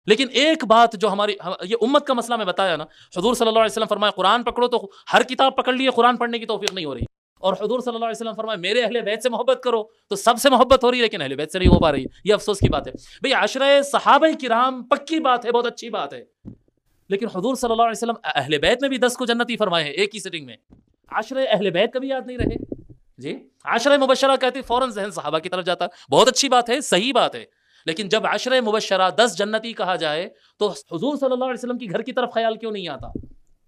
لیکن ایک بات جو ہماری یہ امت کا مسئلہ میں بتایا نا، حضور صلی اللہ علیہ وسلم فرمایا قرآن پکڑو تو ہر کتاب پکڑ لیے، قرآن پڑھنے کی توفیق نہیں ہو رہی. اور حضور صلی اللہ علیہ وسلم فرمایا میرے اہل بیت سے محبت کرو تو سب سے محبت ہو رہی ہے، لیکن اہل بیت سے نہیں ہو پا رہی. یہ افسوس کی بات ہے. بھئی عشرہ صحابہ کرام پکی بات ہے، بہت اچھی بات ہے، لیکن حضور صلی اللہ علیہ وسلم اہل بیت میں بھی 10 کو جنتی فرمائے ہیں ایک ہی سٹنگ میں. عشرہ اہل بیت کبھی یاد نہیں رہے جی. عشرہ مبشرہ کہتے فوراً ذہن صحابہ کی طرف جاتا، بہت اچھی بات ہے، صحیح بات ہے، لیکن جب عشرہ مبشرہ 10 جنتی کہا جائے تو حضور صلی اللہ علیہ وسلم کی گھر کی طرف خیال کیوں نہیں آتا؟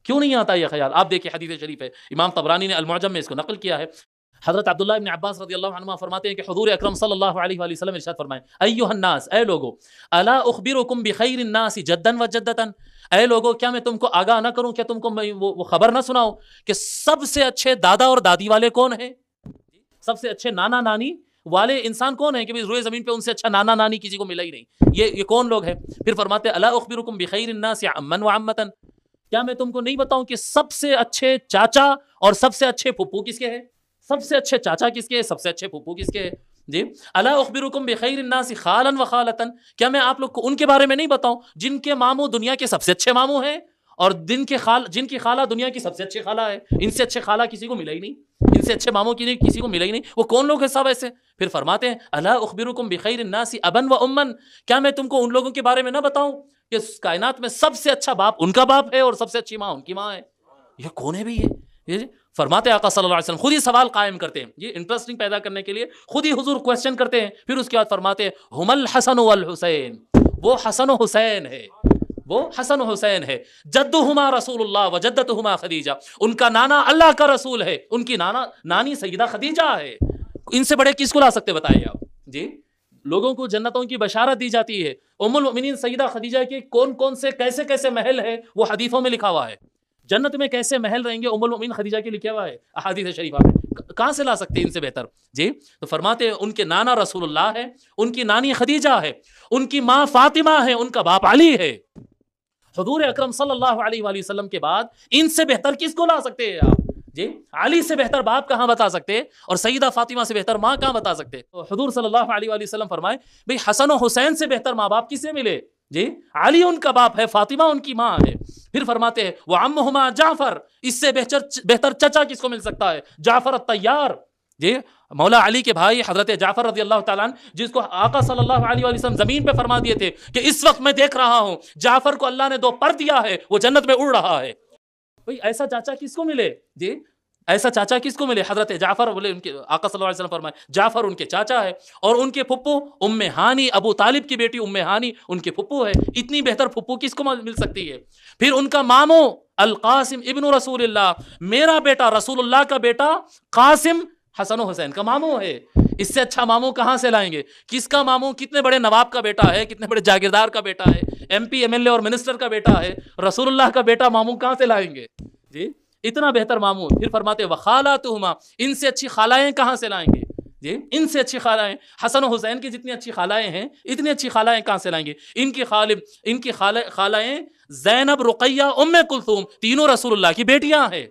کیوں نہیں آتا یہ خیال؟ آپ دیکھیں حدیث شریف ہے، امام طبرانی نے المعجم میں اس کو نقل کیا ہے. حضرت عبداللہ ابن عباس رضی اللہ عنہما فرماتے ہیں کہ حضور اکرم صلی اللہ علیہ وآلہ وسلم ارشاد فرمائیں ایھا الناس، اے لوگو، الا اخبرکم بخیر الناس جدا و جدتا، اے لوگو کیا میں تم کو آگاہ نہ کروں، کیا تم کو میں وہ خبر نہ سناؤں کہ سب سے اچھے دادا اور دادی والے کون ہیں؟ سب سے اچھے نانا نانی والے انسان کون ہیں کہ روئے زمین پہ ان سے اچھا نانا نانی کسی کو ملا ہی نہیں. یہ کون لوگ ہیں؟ پھر فرماتے الا اخبرکم بخیر الناس عما وعمتا، کیا میں تم کو نہیں بتاؤں کہ سب سے اچھے چاچا اور سب سے اچھے پھپھو کس کے ہیں؟ سب سے اچھے چاچا کس کے ہیں؟ سب سے اچھے پھپھو کس کے ہیں؟ جی. الا اخبرکم بخیر الناس خالا و خالتا، کیا میں آپ لوگ کو ان کے بارے میں نہیں بتاؤں جن کے ماموں دنیا کے سب سے اچھے ماموں ہیں اور جن کی خالہ دنیا کی سب سے اچھی خالہ ہے؟ ان سے اچھے خالہ کسی کو ملا ہی نہیں، ان سے اچھے ماموں کی کسی کو ملا ہی نہیں. وہ کون لوگ ہیں سب ایسے؟ پھر فرماتے ہیں الا اخبرکم بخیر الناس ابا و اما، کیا میں تم کو ان لوگوں کے بارے میں نہ بتاؤں کہ کائنات میں سب سے اچھا باپ ان کا باپ ہے اور سب سے اچھی ماں ان کی ماں ہے؟ یہ کون ہے بھی یہ؟ فرماتے آقا صلی اللہ علیہ وسلم خود ہی سوال قائم کرتے ہیں، یہ انٹرسٹنگ پیدا کرنے کے لیے خود ہی حضور کویسچن کرتے ہیں. پھر اس کے بعد فرماتے ہیں ہم الحسن والحسین، وہ حسن و حسین ہے، وہ حسن و حسین ہے، جدہما رسول اللہ و جدتہما خدیجہ، ان کا نانا اللہ کا رسول ہے، ان کی نانی سیدہ خدیجہ ہے. ان سے بڑے کس کو لا سکتے بتائیے آپ جی؟ لوگوں کو جنتوں کی بشارت دی جاتی ہے. ام المؤمنین سیدہ خدیجہ کے کون کون سے کیسے کیسے محل ہے وہ حدیثوں میں لکھا ہوا ہے. جنت میں کیسے محل رہیں گے ام المؤمنین خدیجہ کے لکھا ہوا ہے احادیث شریفہ میں. کہاں سے لا سکتے ہیں ان سے بہتر جی؟ تو فرماتے ہیں ان کے نانا رسول اللہ ہے، ان کی نانی خدیجہ ہے، ان کی ماں فاطمہ ہے، ان کا باپ علی ہے. حضور اکرم صلی اللہ علیہ وآلہ وسلم کے بعد ان سے بہتر کس کو لا سکتے ہیں آپ جی؟ علی سے بہتر باپ کہاں بتا سکتے اور سیدہ فاطمہ سے بہتر ماں کہاں بتا سکتے؟ حضور صلی اللہ علیہ وآلہ وسلم فرمائے بھئی حسن و حسین سے بہتر ماں باپ کس سے ملے جی؟ علی ان کا باپ ہے، فاطمہ ان کی ماں ہے. پھر فرماتے ہیں وعمہما جعفر، اس سے بہتر چچا کس کو مل سکتا ہے؟ جعفر الطیار جی، مولا علی کے بھائی حضرت جعفر رضی اللہ تعالیٰ عنہ، جس کو آقا صلی اللہ علیہ وآلہ وسلم زمین پہ فرما دیے تھے کہ اس وقت میں دیکھ رہا ہوں جعفر کو اللہ نے 2 پر دیا ہے، وہ جنت میں اڑ رہا ہے. بھئی ایسا چاچا کس کو ملے جی؟ ایسا چاچا کس کو ملے؟ حضرت جعفر بولے ان کے آقا صلی اللہ علیہ وسلم فرمائے جعفر ان کے چاچا ہے، اور ان کے پھپھو ام ہانی، ابو طالب کی بیٹی ام ہانی ان کے پھپھو ہے. اتنی بہتر پھپھو کس کو مل سکتی ہے؟ پھر ان کا ماموں القاسم ابن رسول اللہ، میرا بیٹا رسول اللہ کا بیٹا قاسم حسن و حسین کا ماموں ہے. اس سے اچھا ماموں کہاں سے لائیں گے؟ کس کا ماموں کتنے بڑے نواب کا بیٹا ہے، کتنے بڑے جاگیردار کا بیٹا ہے، M P M L A اور منسٹر کا بیٹا ہے، رسول اللہ کا بیٹا ماموں کہاں سے لائیں گے جی؟ اتنا بہتر ماموں. پھر فرماتے وخالاتہما، ان سے اچھی خالائیں کہاں سے لائیں گے جی؟ ان سے اچھی خالائیں حسن و حسین کی جتنی اچھی خالائیں ہیں اتنی اچھی خالائیں کہاں سے لائیں گے؟ ان کی خالائیں زینب، رقیہ، ام کلثوم، تینوں رسول اللہ کی بیٹیاں ہیں.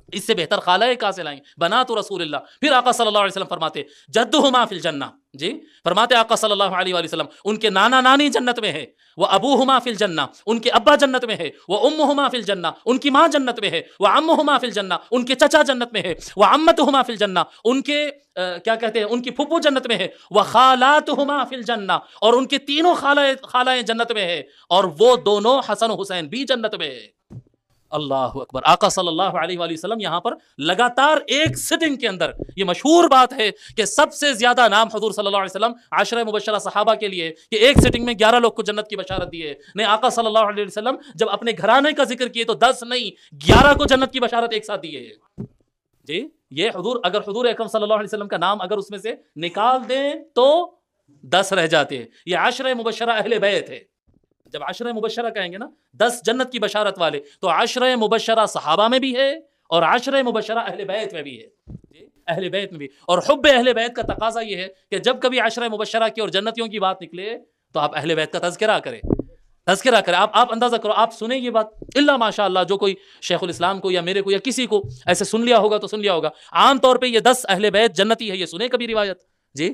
اس سے بہتر خالائیں کہاں سے لائیں؟ بنات رسول اللہ. پھر آقا صلی اللہ علیہ وسلم فرماتے جدہما فی الجنہ جی؟ فرماتے آقا صلی اللہ علیہ وآلہ وسلم ان کے نانا نانی جنت میں ہے، وہ ابوہما فی الجنہ، ان کے ابا جنت میں ہے، وہ امہما فی الجنہ، ان کی ماں جنت میں ہے، وہ عمہما فی الجنہ، ان کے چچا جنت میں ہے، وہ عمتہما فی الجنہ، ان کے کیا کہتے ہیں ان کی پھپھو جنت میں ہے، وہ خالاتہما فی الجنہ، اور ان کے تینوں خالائیں جنت میں ہے، اور وہ دونوں حسن و حسین بھی جنت میں ہے. اللہ اکبر. آقا صلی اللہ علیہ وآلہ وسلم یہاں پر لگاتار ایک سٹنگ کے اندر، یہ مشہور بات ہے کہ سب سے زیادہ نام حضور صلی اللہ علیہ وسلم عشرہ مبشرہ صحابہ کے لیے کہ ایک سٹنگ میں 11 لوگ کو جنت کی بشارت دی ہے. نہیں، آقا صلی اللہ علیہ وسلم جب اپنے گھرانے کا ذکر کیے تو 10 نہیں 11 کو جنت کی بشارت ایک ساتھ دیے جی. یہ اگر حضور اکرم صلی اللہ علیہ وسلم کا نام اگر اس میں سے نکال دیں تو 10 رہ جاتے ہیں. یہ عشرہ مبشرہ اہل بیت ہے. جب عشرہ مبشرہ کہیں گے نا 10 جنت کی بشارت والے، تو عشرہ مبشرہ صحابہ میں بھی ہے اور عشرہ مبشرہ اہل بیت میں بھی ہے. اہل بیت میں بھی. اور حب اہل بیت کا تقاضا یہ ہے کہ جب کبھی عشرہ مبشرہ کی اور جنتیوں کی بات نکلے تو آپ اہل بیت کا تذکرہ کریں. آپ اندازہ کرو، آپ سنیں یہ بات اللہ ماشاء اللہ جو کوئی شیخ الاسلام کو یا میرے کو یا کسی کو ایسے سن لیا ہوگا تو سن لیا ہوگا. عام طور پہ یہ 10 اہل بیت جنتی ہے، یہ سنے کبھی روایت جی؟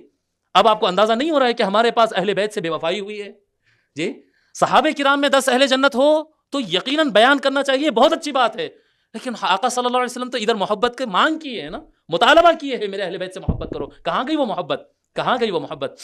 اب آپ کو اندازہ نہیں ہو رہا ہے کہ ہمارے پاس اہل بیت سے بے وفائی ہوئی ہے جی؟ صحابہ کرام میں 10 اہل جنت ہو تو یقیناً بیان کرنا چاہیے، بہت اچھی بات ہے، لیکن آقا صلی اللہ علیہ وسلم تو ادھر محبت کے مانگ کیے ہے نا، مطالبہ کیے ہے میرے اہل بیت سے محبت کرو. کہاں گئی وہ محبت؟ کہاں گئی وہ محبت؟